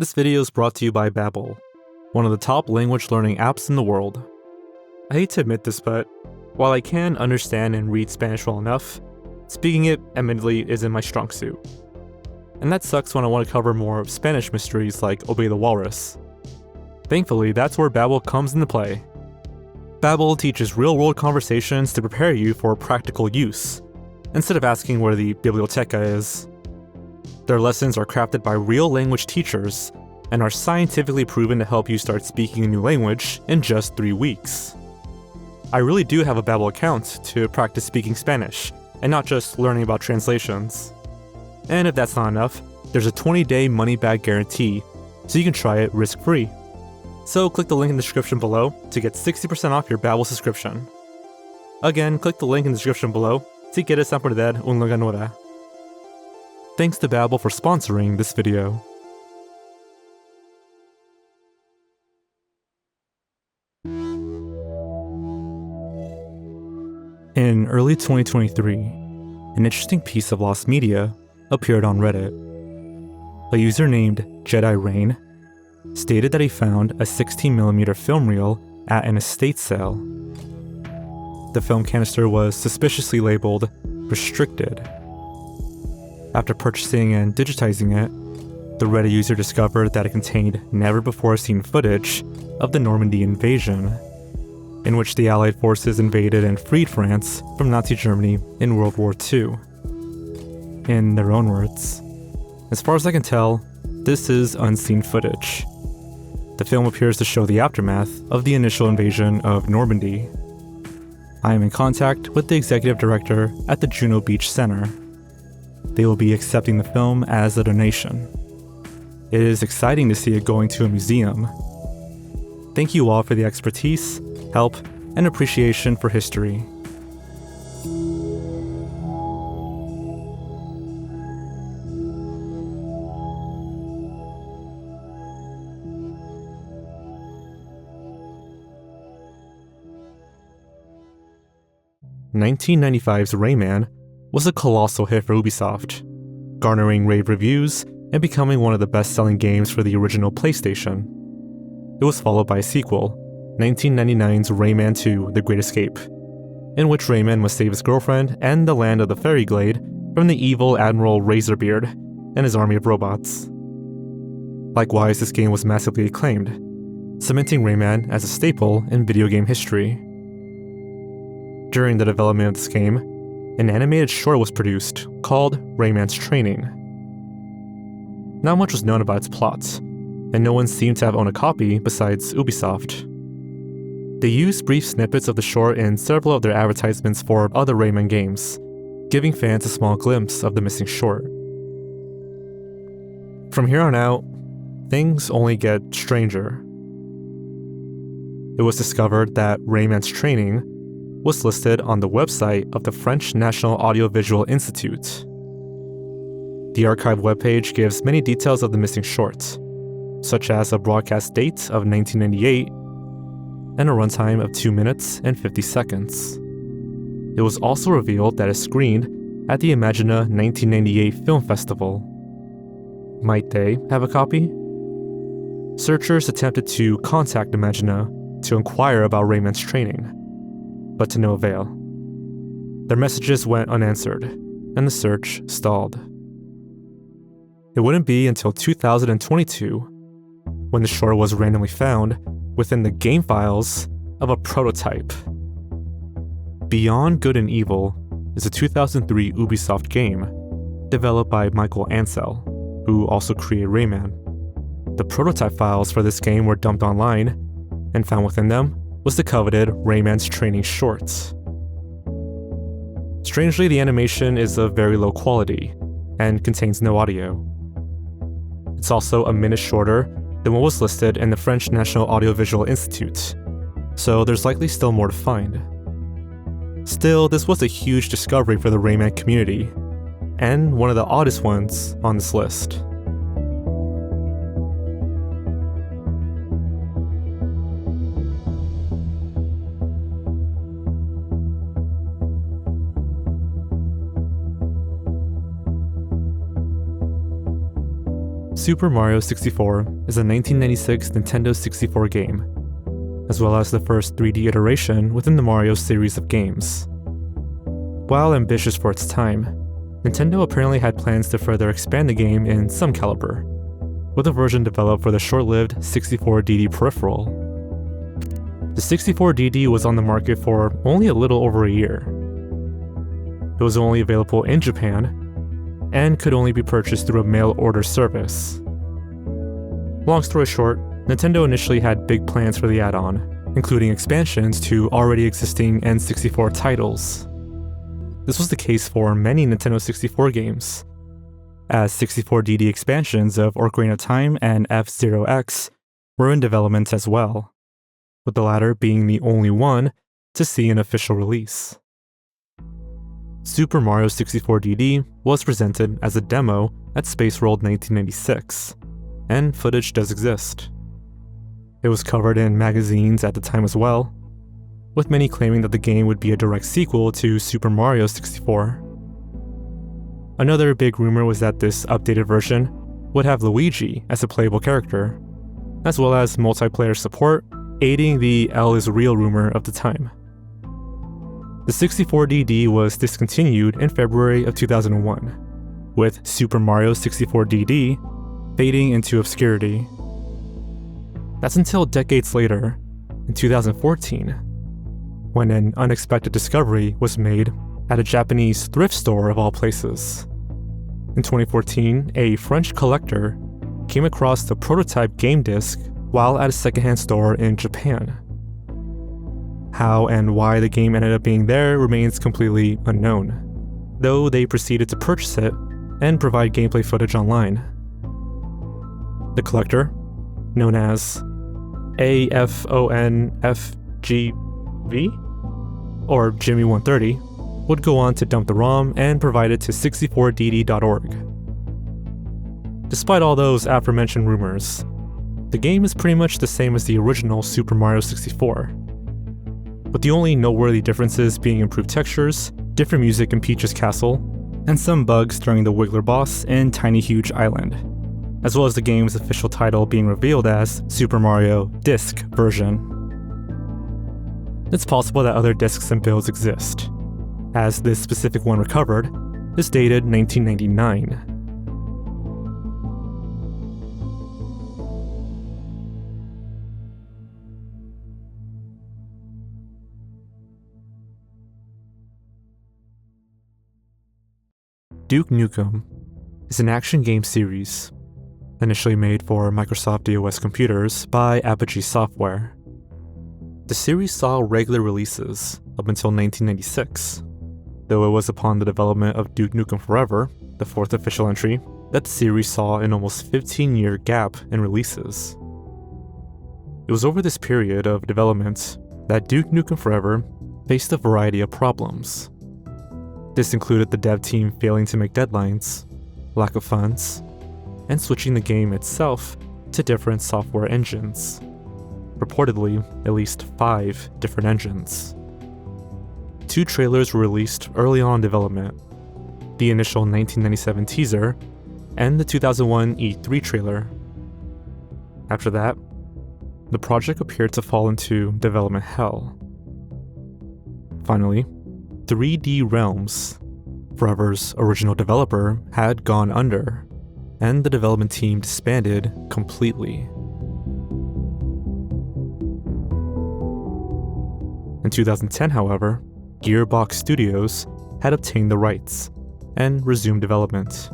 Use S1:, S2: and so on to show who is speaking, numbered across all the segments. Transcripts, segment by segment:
S1: This video is brought to you by Babbel, one of the top language learning apps in the world. I hate to admit this, but while I can understand and read Spanish well enough, speaking it admittedly isn't my strong suit. And that sucks when I want to cover more Spanish mysteries like Obey the Walrus. Thankfully, that's where Babbel comes into play. Babbel teaches real-world conversations to prepare you for practical use, instead of asking where the biblioteca is. Their lessons are crafted by real language teachers and are scientifically proven to help you start speaking a new language in just 3 weeks. I really do have a Babbel account to practice speaking Spanish, and not just learning about translations. And if that's not enough, there's a 20-day money-back guarantee, so you can try it risk-free. So click the link in the description below to get 60% off your Babbel subscription. Again, click the link in the description below si quieres aprender un lengua nueva. Thanks to Babbel for sponsoring this video. In early 2023, an interesting piece of lost media appeared on Reddit. A user named Jedi Rain stated that he found a 16mm film reel at an estate sale. The film canister was suspiciously labeled restricted. After purchasing and digitizing it, the Reddit user discovered that it contained never-before-seen footage of the Normandy invasion, in which the Allied forces invaded and freed France from Nazi Germany in World War II. In their own words, "As far as I can tell, this is unseen footage. The film appears to show the aftermath of the initial invasion of Normandy. I am in contact with the executive director at the Juno Beach Center. They will be accepting the film as a donation. It is exciting to see it going to a museum. Thank you all for the expertise, help, and appreciation for history." "1995's Rayman was a colossal hit for Ubisoft, garnering rave reviews and becoming one of the best-selling games for the original PlayStation. It was followed by a sequel, 1999's Rayman 2: The Great Escape, in which Rayman must save his girlfriend and the land of the Fairy Glade from the evil Admiral Razorbeard and his army of robots. Likewise, this game was massively acclaimed, cementing Rayman as a staple in video game history. During the development of this game, an animated short was produced called Rayman's Training. Not much was known about its plot, and no one seemed to have owned a copy besides Ubisoft. They used brief snippets of the short in several of their advertisements for other Rayman games, giving fans a small glimpse of the missing short. From here on out, things only get stranger. It was discovered that Rayman's Training was listed on the website of the French National Audiovisual Institute. The archive webpage gives many details of the missing short, such as a broadcast date of 1998 and a runtime of 2 minutes and 50 seconds. It was also revealed that it screened at the Imagina 1998 Film Festival. Might they have a copy? Searchers attempted to contact Imagina to inquire about Rayman's Training, but to no avail. Their messages went unanswered, and the search stalled. It wouldn't be until 2022 when the short was randomly found within the game files of a prototype. Beyond Good and Evil is a 2003 Ubisoft game developed by Michael Ansel, who also created Rayman. The prototype files for this game were dumped online, and found within them was the coveted Rayman's Training shorts. Strangely, the animation is of very low quality and contains no audio. It's also a minute shorter than what was listed in the French National Audiovisual Institute, so there's likely still more to find. Still, this was a huge discovery for the Rayman community, and one of the oddest ones on this list. Super Mario 64 is a 1996 Nintendo 64 game, as well as the first 3D iteration within the Mario series of games. While ambitious for its time, Nintendo apparently had plans to further expand the game in some caliber, with a version developed for the short-lived 64DD peripheral. The 64DD was on the market for only a little over a year. It was only available in Japan, and could only be purchased through a mail-order service. Long story short, Nintendo initially had big plans for the add-on, including expansions to already existing N64 titles. This was the case for many Nintendo 64 games, as 64DD expansions of Ocarina of Time and F-Zero X were in development as well, with the latter being the only one to see an official release. Super Mario 64 DD was presented as a demo at Space World 1996, and footage does exist. It was covered in magazines at the time as well, with many claiming that the game would be a direct sequel to Super Mario 64. Another big rumor was that this updated version would have Luigi as a playable character, as well as multiplayer support, aiding the L is real rumor of the time. The 64DD was discontinued in February of 2001, with Super Mario 64DD fading into obscurity. That's until decades later, in 2014, when an unexpected discovery was made at a Japanese thrift store of all places. In 2014, a French collector came across the prototype game disc while at a secondhand store in Japan. How and why the game ended up being there remains completely unknown, though they proceeded to purchase it and provide gameplay footage online. The collector, known as AFONFGV, or Jimmy130, would go on to dump the ROM and provide it to 64dd.org. Despite all those aforementioned rumors, the game is pretty much the same as the original Super Mario 64, with the only noteworthy differences being improved textures, different music in Peach's castle, and some bugs during the Wiggler boss in Tiny Huge Island, as well as the game's official title being revealed as Super Mario Disc version. It's possible that other discs and builds exist, as this specific one recovered is dated 1999. Duke Nukem is an action game series initially made for Microsoft DOS computers by Apogee Software. The series saw regular releases up until 1996, though it was upon the development of Duke Nukem Forever, the fourth official entry, that the series saw an almost 15-year gap in releases. It was over this period of development that Duke Nukem Forever faced a variety of problems. This included the dev team failing to make deadlines, lack of funds, and switching the game itself to different software engines. Reportedly, at least 5 different engines. 2 trailers were released early on in development, the initial 1997 teaser and the 2001 E3 trailer. After that, the project appeared to fall into development hell. Finally, 3D Realms, Forever's original developer, had gone under, and the development team disbanded completely. In 2010, however, Gearbox Studios had obtained the rights and resumed development.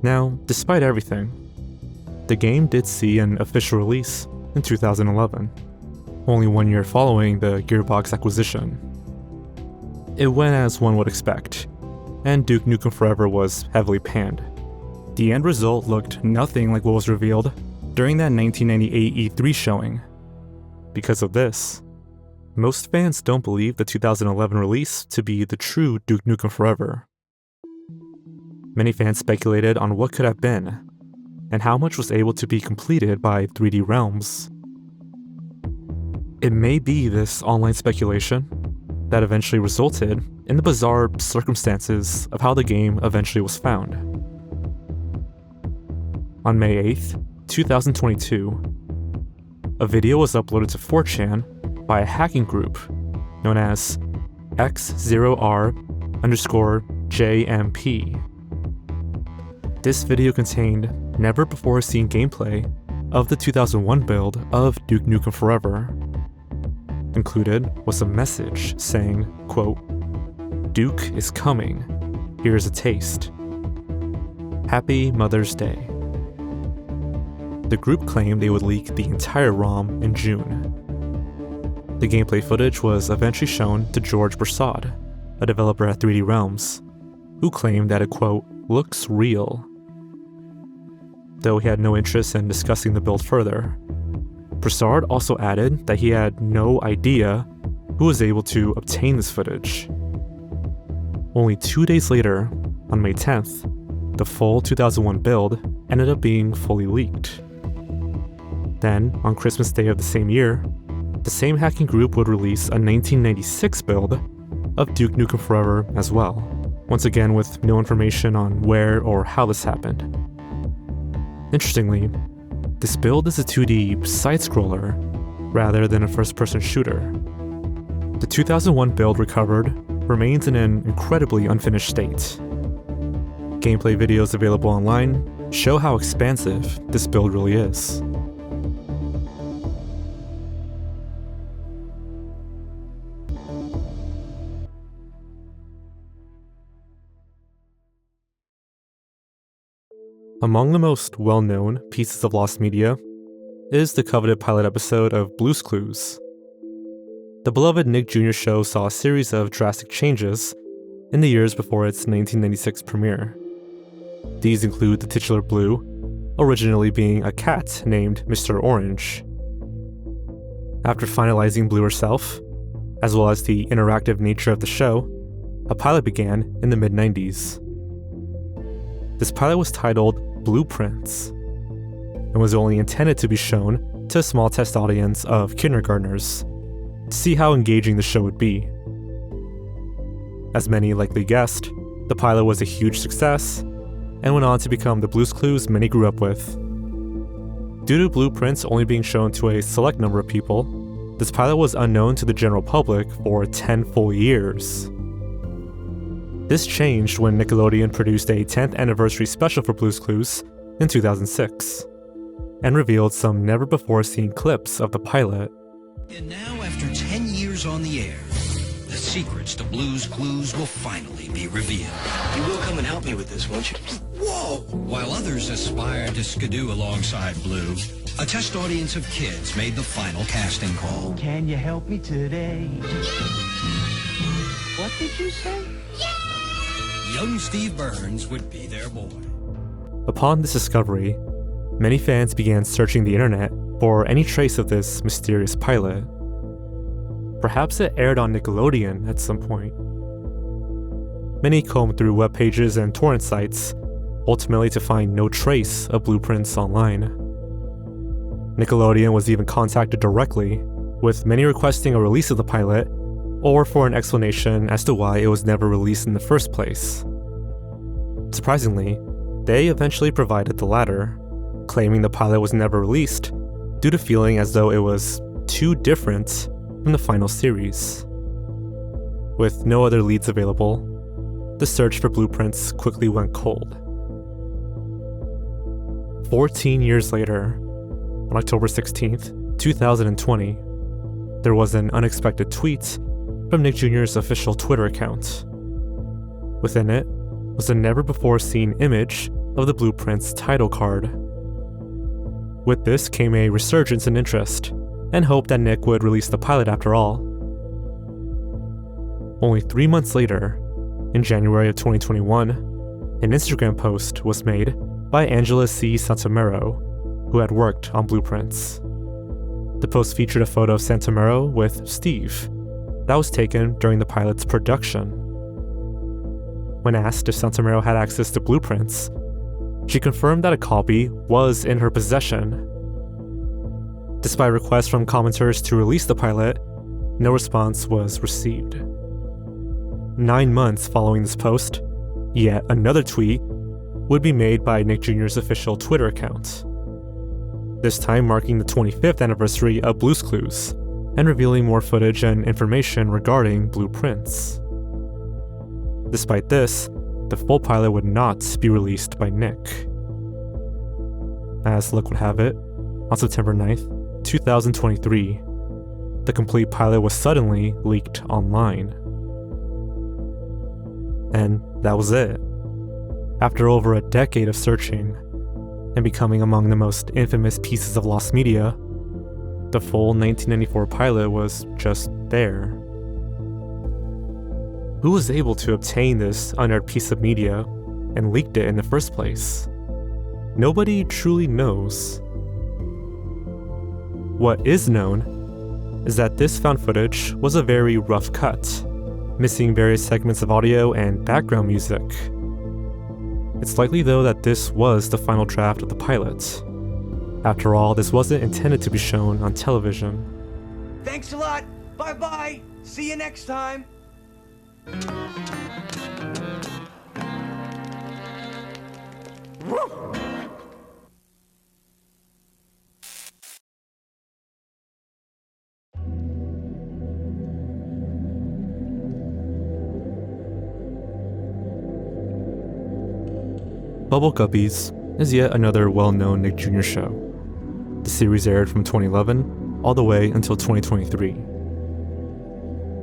S1: Now, despite everything, the game did see an official release in 2011, only 1 year following the Gearbox acquisition. It went as one would expect, and Duke Nukem Forever was heavily panned. The end result looked nothing like what was revealed during that 1998 E3 showing. Because of this, most fans don't believe the 2011 release to be the true Duke Nukem Forever. Many fans speculated on what could have been, and how much was able to be completed by 3D Realms. It may be this online speculation that eventually resulted in the bizarre circumstances of how the game eventually was found. on May 8th, 2022, a video was uploaded to 4chan by a hacking group known as X0R_JMP. This video contained never-before-seen gameplay of the 2001 build of Duke Nukem Forever. Included was a message saying, quote, "Duke is coming. Here's a taste. Happy Mother's Day." The group claimed they would leak the entire ROM in June. The gameplay footage was eventually shown to George Prasad, a developer at 3D Realms, who claimed that it, quote, "looks real." Though he had no interest in discussing the build further, Prasad also added that he had no idea who was able to obtain this footage. Only 2 days later, on May 10th, the full 2001 build ended up being fully leaked. Then, on Christmas Day of the same year, the same hacking group would release a 1996 build of Duke Nukem Forever as well, once again with no information on where or how this happened. Interestingly, this build is a 2D side-scroller rather than a first-person shooter. The 2001 build recovered remains in an incredibly unfinished state. Gameplay videos available online show how expansive this build really is. Among the most well-known pieces of lost media is the coveted pilot episode of Blue's Clues. The beloved Nick Jr. show saw a series of drastic changes in the years before its 1996 premiere. These include the titular Blue, originally being a cat named Mr. Orange. After finalizing Blue herself, as well as the interactive nature of the show, a pilot began in the mid-90s. This pilot was titled Blueprints, and was only intended to be shown to a small test audience of kindergartners to see how engaging the show would be. As many likely guessed, the pilot was a huge success, and went on to become the Blue's Clues many grew up with. Due to Blueprints only being shown to a select number of people, this pilot was unknown to the general public for 10 full years. This changed when Nickelodeon produced a 10th anniversary special for Blue's Clues in 2006, and revealed some never-before-seen clips of the pilot.
S2: And now, after 10 years on the air, the secrets to Blue's Clues will finally be revealed.
S3: You will come and help me with this, won't you?
S2: Whoa! While others aspire to skidoo alongside Blue, a test audience of kids made the final casting call.
S4: Can you help me today? What did you say?
S2: Young Steve Burns would be their boy.
S1: Upon this discovery, many fans began searching the internet for any trace of this mysterious pilot. Perhaps it aired on Nickelodeon at some point. Many combed through web pages and torrent sites, ultimately to find no trace of Blueprints online. Nickelodeon was even contacted directly, with many requesting a release of the pilot, or for an explanation as to why it was never released in the first place. Surprisingly, they eventually provided the latter, claiming the pilot was never released due to feeling as though it was too different from the final series. With no other leads available, the search for Blueprints quickly went cold. 14 years later, on October 16th, 2020, there was an unexpected tweet from Nick Jr.'s official Twitter account. Within it was a never-before-seen image of the Blueprints title card. With this came a resurgence in interest, and hope that Nick would release the pilot after all. Only 3 months later, in January of 2021, an Instagram post was made by Angela C. Santamero, who had worked on Blueprints. The post featured a photo of Santamero with Steve that was taken during the pilot's production. When asked if Santamero had access to Blueprints, she confirmed that a copy was in her possession. Despite requests from commenters to release the pilot, no response was received. 9 months following this post, yet another tweet would be made by Nick Jr.'s official Twitter account, this time marking the 25th anniversary of Blue's Clues, and revealing more footage and information regarding blueprints. Despite this, the full pilot would not be released by Nick. As luck would have it, on September 9th, 2023, the complete pilot was suddenly leaked online. And that was it. After over a decade of searching, and becoming among the most infamous pieces of lost media, the full 1994 pilot was just there. Who was able to obtain this unearthed piece of media and leaked it in the first place? Nobody truly knows. What is known is that this found footage was a very rough cut, missing various segments of audio and background music. It's likely though that this was the final draft of the pilot. After all, this wasn't intended to be shown on television.
S4: Thanks a lot. Bye-bye. See you next time.
S1: Bubble Guppies is yet another well-known Nick Jr. show. The series aired from 2011 all the way until 2023.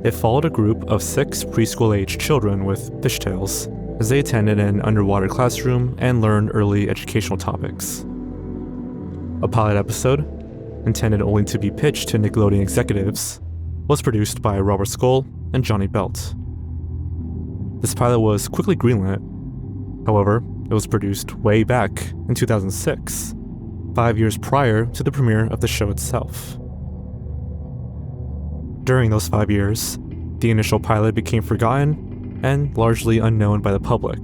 S1: It followed a group of 6 preschool-aged children with fishtails as they attended an underwater classroom and learned early educational topics. A pilot episode, intended only to be pitched to Nickelodeon executives, was produced by Robert Skoll and Johnny Belt. This pilot was quickly greenlit. However, it was produced way back in 2006, 5 years prior to the premiere of the show itself. During those 5 years, the initial pilot became forgotten and largely unknown by the public.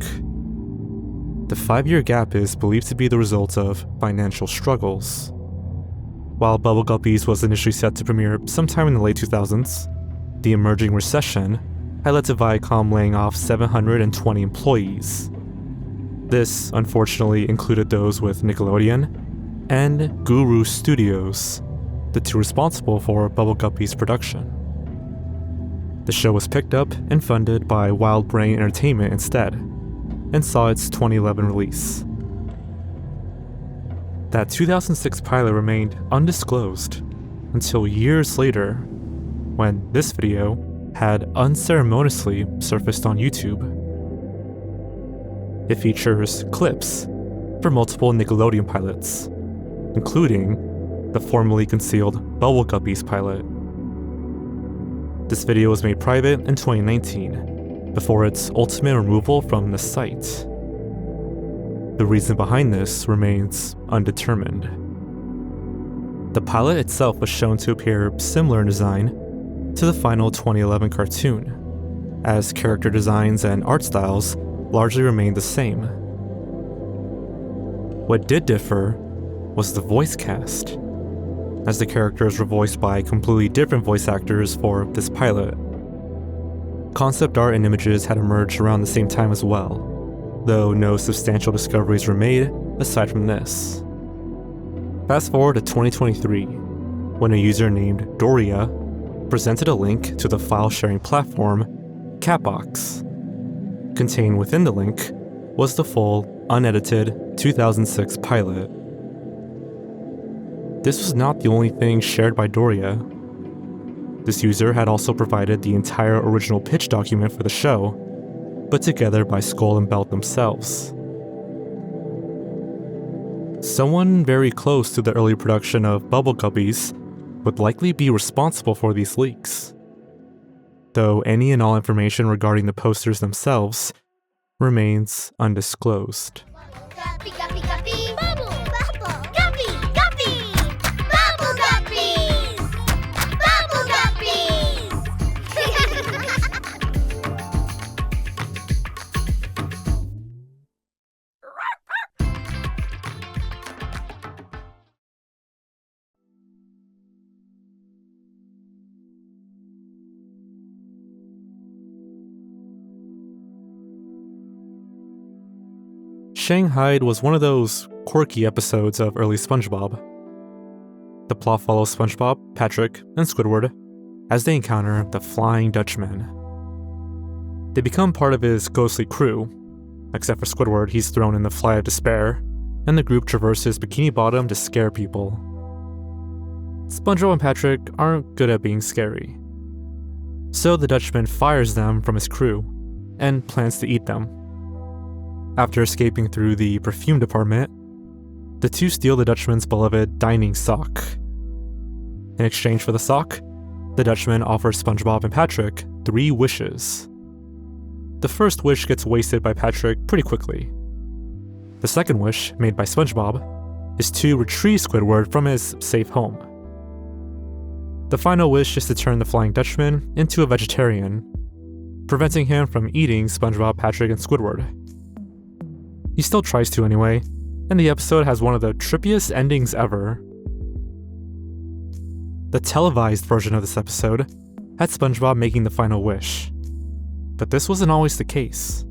S1: The 5-year gap is believed to be the result of financial struggles. While Bubble Guppies was initially set to premiere sometime in the late 2000s, the emerging recession had led to Viacom laying off 720 employees. This, unfortunately, included those with Nickelodeon and Guru Studios, the two responsible for Bubble Guppies' production. The show was picked up and funded by Wild Brain Entertainment instead, and saw its 2011 release. That 2006 pilot remained undisclosed until years later, when this video had unceremoniously surfaced on YouTube. It features clips for multiple Nickelodeon pilots, including the formerly concealed Bubble Guppies pilot. This video was made private in 2019, before its ultimate removal from the site. The reason behind this remains undetermined. The pilot itself was shown to appear similar in design to the final 2011 cartoon, as character designs and art styles largely remained the same. What did differ was the voice cast, as the characters were voiced by completely different voice actors for this pilot. Concept art and images had emerged around the same time as well, though no substantial discoveries were made aside from this. Fast forward to 2023, when a user named Doria presented a link to the file-sharing platform Catbox. Contained within the link was the full, unedited 2006 pilot. This was not the only thing shared by Doria. This user had also provided the entire original pitch document for the show, put together by Skoll and Belt themselves. Someone very close to the early production of Bubble Guppies would likely be responsible for these leaks, though any and all information regarding the posters themselves remains undisclosed.
S5: Guppy, guppy, guppy. Bubble, bubble. Guppy, guppy. Bubble guppies. Bubble guppies.
S1: Shanghai was one of those quirky episodes of early SpongeBob. The plot follows SpongeBob, Patrick, and Squidward as they encounter the Flying Dutchman. They become part of his ghostly crew. Except for Squidward, he's thrown in the Fly of Despair, and the group traverses Bikini Bottom to scare people. SpongeBob and Patrick aren't good at being scary. So the Dutchman fires them from his crew and plans to eat them. After escaping through the perfume department, the two steal the Dutchman's beloved dining sock. In exchange for the sock, the Dutchman offers SpongeBob and Patrick 3 wishes. The first wish gets wasted by Patrick pretty quickly. The second wish, made by SpongeBob, is to retrieve Squidward from his safe home. The final wish is to turn the Flying Dutchman into a vegetarian, preventing him from eating SpongeBob, Patrick, and Squidward. He still tries to anyway, and the episode has one of the trippiest endings ever. The televised version of this episode had SpongeBob making the final wish, but this wasn't always the case.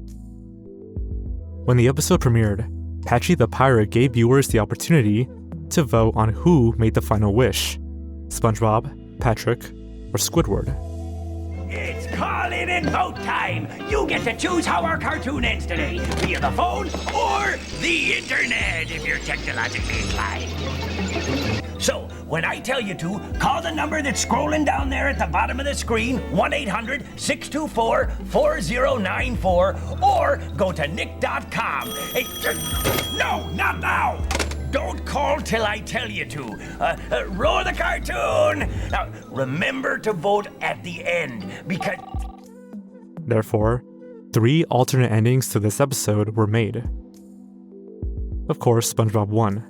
S1: When the episode premiered, Patchy the Pirate gave viewers the opportunity to vote on who made the final wish, SpongeBob, Patrick, or Squidward.
S6: It's call-in and vote time! You get to choose how our cartoon ends today, via the phone or the internet, if you're technologically inclined. So, when I tell you to, call the number that's scrolling down there at the bottom of the screen, 1-800-624-4094, or go to nick.com. Hey, no, not now! Don't call till I tell you to. Roll the cartoon! Now, remember to vote at the end, because...
S1: Therefore, 3 alternate endings to this episode were made. Of course, SpongeBob won,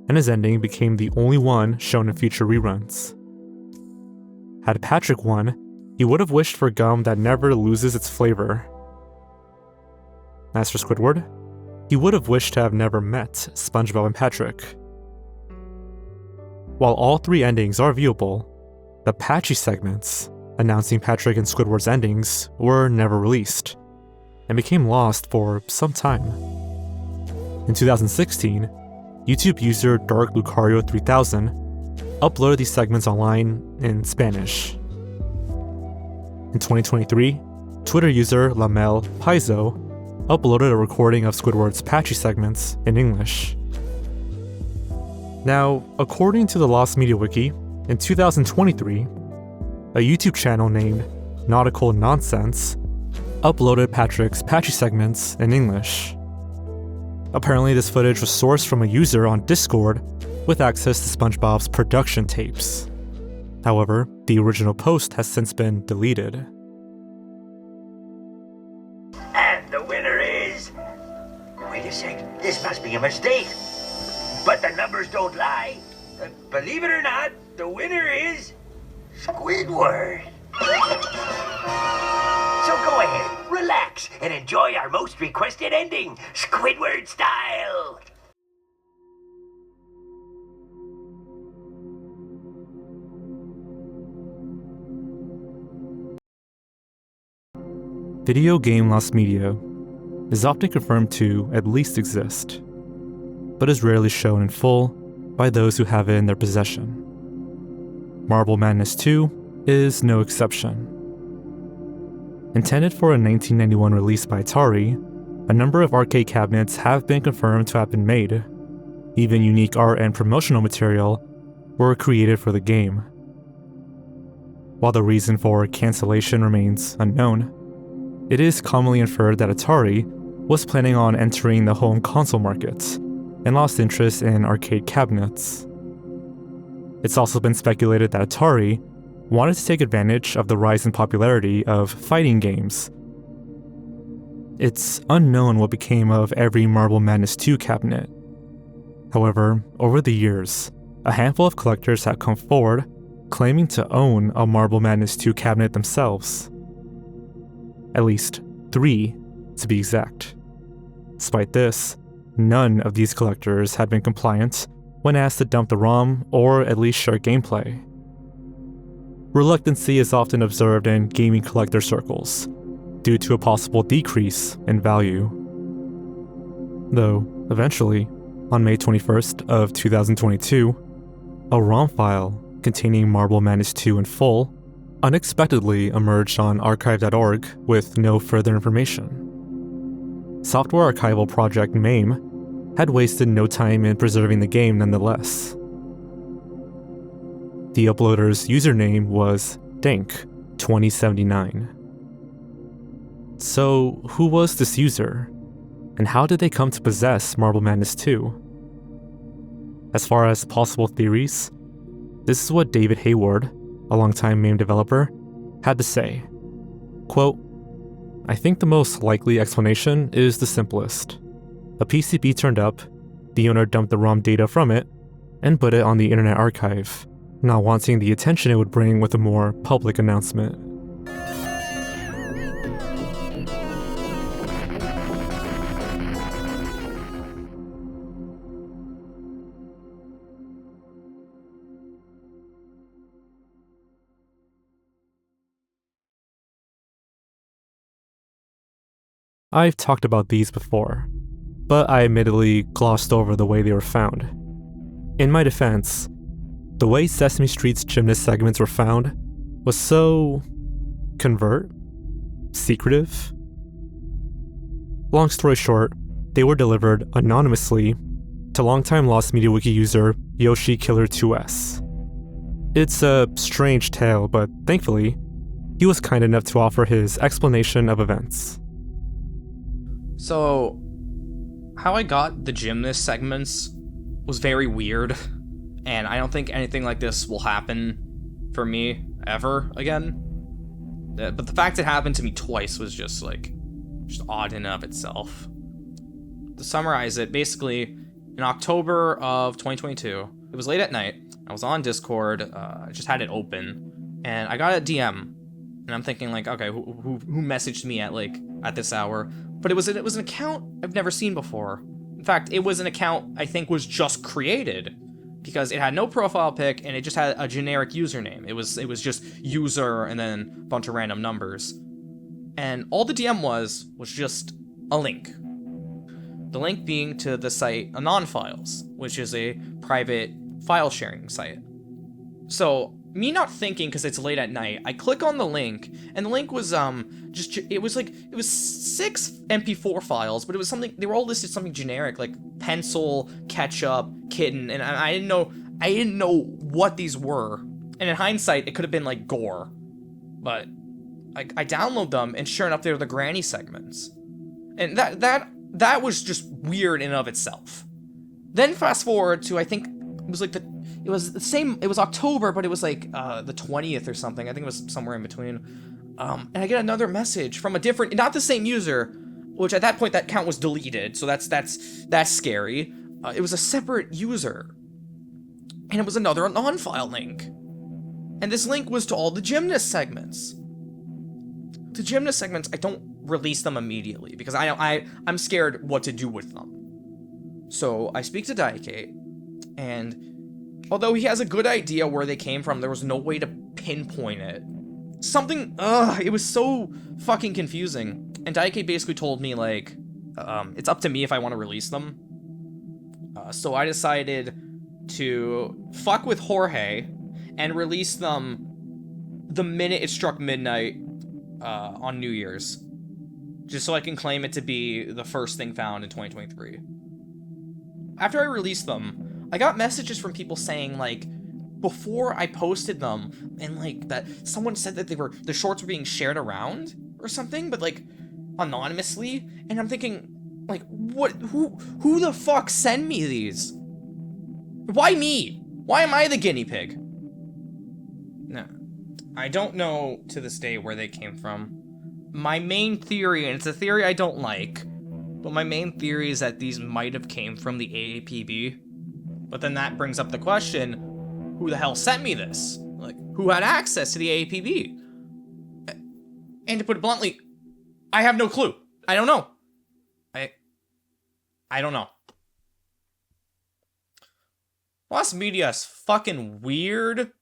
S1: and his ending became the only one shown in future reruns. Had Patrick won, he would have wished for gum that never loses its flavor. As for Squidward, he would have wished to have never met SpongeBob and Patrick. While all 3 endings are viewable, the Patchy segments announcing Patrick and Squidward's endings were never released, and became lost for some time. In 2016, YouTube user Dark Lucario 3000 uploaded these segments online in Spanish. In 2023, Twitter user Lamel Paizo uploaded a recording of Squidward's Patchy segments in English. Now, according to the Lost Media Wiki, in 2023, a YouTube channel named Nautical Nonsense uploaded Patrick's Patchy segments in English. Apparently, this footage was sourced from a user on Discord with access to SpongeBob's production tapes. However, the original post has since been deleted.
S6: And the winner is... Wait a sec, this must be a mistake. But the numbers don't lie. Believe it or not, the winner is... Squidward. So go ahead, relax, and enjoy our most requested ending, Squidward style.
S1: Video game Lost Media is often confirmed to at least exist, but is rarely shown in full by those who have it in their possession. Marble Madness 2 is no exception. Intended for a 1991 release by Atari, a number of arcade cabinets have been confirmed to have been made. Even unique art and promotional material were created for the game. While the reason for cancellation remains unknown, it is commonly inferred that Atari was planning on entering the home console market and lost interest in arcade cabinets. It's also been speculated that Atari wanted to take advantage of the rise in popularity of fighting games. It's unknown what became of every Marble Madness 2 cabinet. However, over the years, a handful of collectors have come forward claiming to own a Marble Madness 2 cabinet themselves. At least 3, to be exact. Despite this, none of these collectors had been compliant when asked to dump the ROM or at least share gameplay. Reluctancy is often observed in gaming collector circles, due to a possible decrease in value. Though, eventually, on May 21st of 2022, a ROM file containing Marble Madness 2 in full unexpectedly emerged on archive.org with no further information. Software archival project MAME had wasted no time in preserving the game nonetheless. The uploader's username was Dank2079. So, who was this user? And how did they come to possess Marble Madness 2? As far as possible theories, this is what David Hayward, a longtime MAME developer, had to say. Quote, "I think the most likely explanation is the simplest. A PCB turned up, the owner dumped the ROM data from it, and put it on the Internet Archive, not wanting the attention it would bring with a more public announcement." I've talked about these before, but I admittedly glossed over the way they were found. In my defense, the way Sesame Street's Gymnast segments were found was so secretive. Long story short, they were delivered anonymously to longtime Lost Media Wiki user YoshiKiller2S. It's a strange tale, but thankfully, he was kind enough to offer his explanation of events.
S7: So, how I got the Gymnast segments was very weird, and I don't think anything like this will happen for me ever again. But the fact it happened to me twice was just odd in and of itself. To summarize it, basically, in October of 2022, it was late at night, I was on Discord, I just had it open, and I got a DM, and I'm thinking okay, who messaged me at this hour? But it was an account I've never seen before. In fact, it was an account I think was just created because it had no profile pic and it just had a generic username. It was just user and then a bunch of random numbers. And all the DM was just a link. The link being to the site Anon Files, which is a private file sharing site. So, me not thinking because it's late at night, I click on the link, and the link was it was 6 MP4 files, but it was something, they were all listed something generic like pencil, ketchup, kitten, and I didn't know what these were. And in hindsight, it could have been gore, but I download them, and sure enough, they're the granny segments, and that was just weird in and of itself. Then fast forward to, I think it was it was October, but it was the 20th or something. I think it was somewhere in between. And I get another message from a different, not the same user, which at that point that account was deleted, so that's scary. It was a separate user, and it was another non-file link. And this link was to all the Gymnast segments. The Gymnast segments, I don't release them immediately because I'm scared what to do with them. So I speak to Daikate, and although he has a good idea where they came from, there was no way to pinpoint it. It was so fucking confusing. And Daikate basically told me, it's up to me if I want to release them. So I decided to fuck with Jorge and release them the minute it struck midnight on New Year's. Just so I can claim it to be the first thing found in 2023. After I released them, I got messages from people saying, before I posted them, and, that someone said that the shorts were being shared around or something, but, anonymously, and I'm thinking, what, who the fuck sent me these? Why me? Why am I the guinea pig? No, I don't know to this day where they came from. My main theory, and it's a theory I don't like, but my main theory is that these might have came from the AAPB. But then that brings up the question, who the hell sent me this? Who had access to the AAPB? And to put it bluntly, I have no clue. I don't know. I don't know. Lost Media is fucking weird,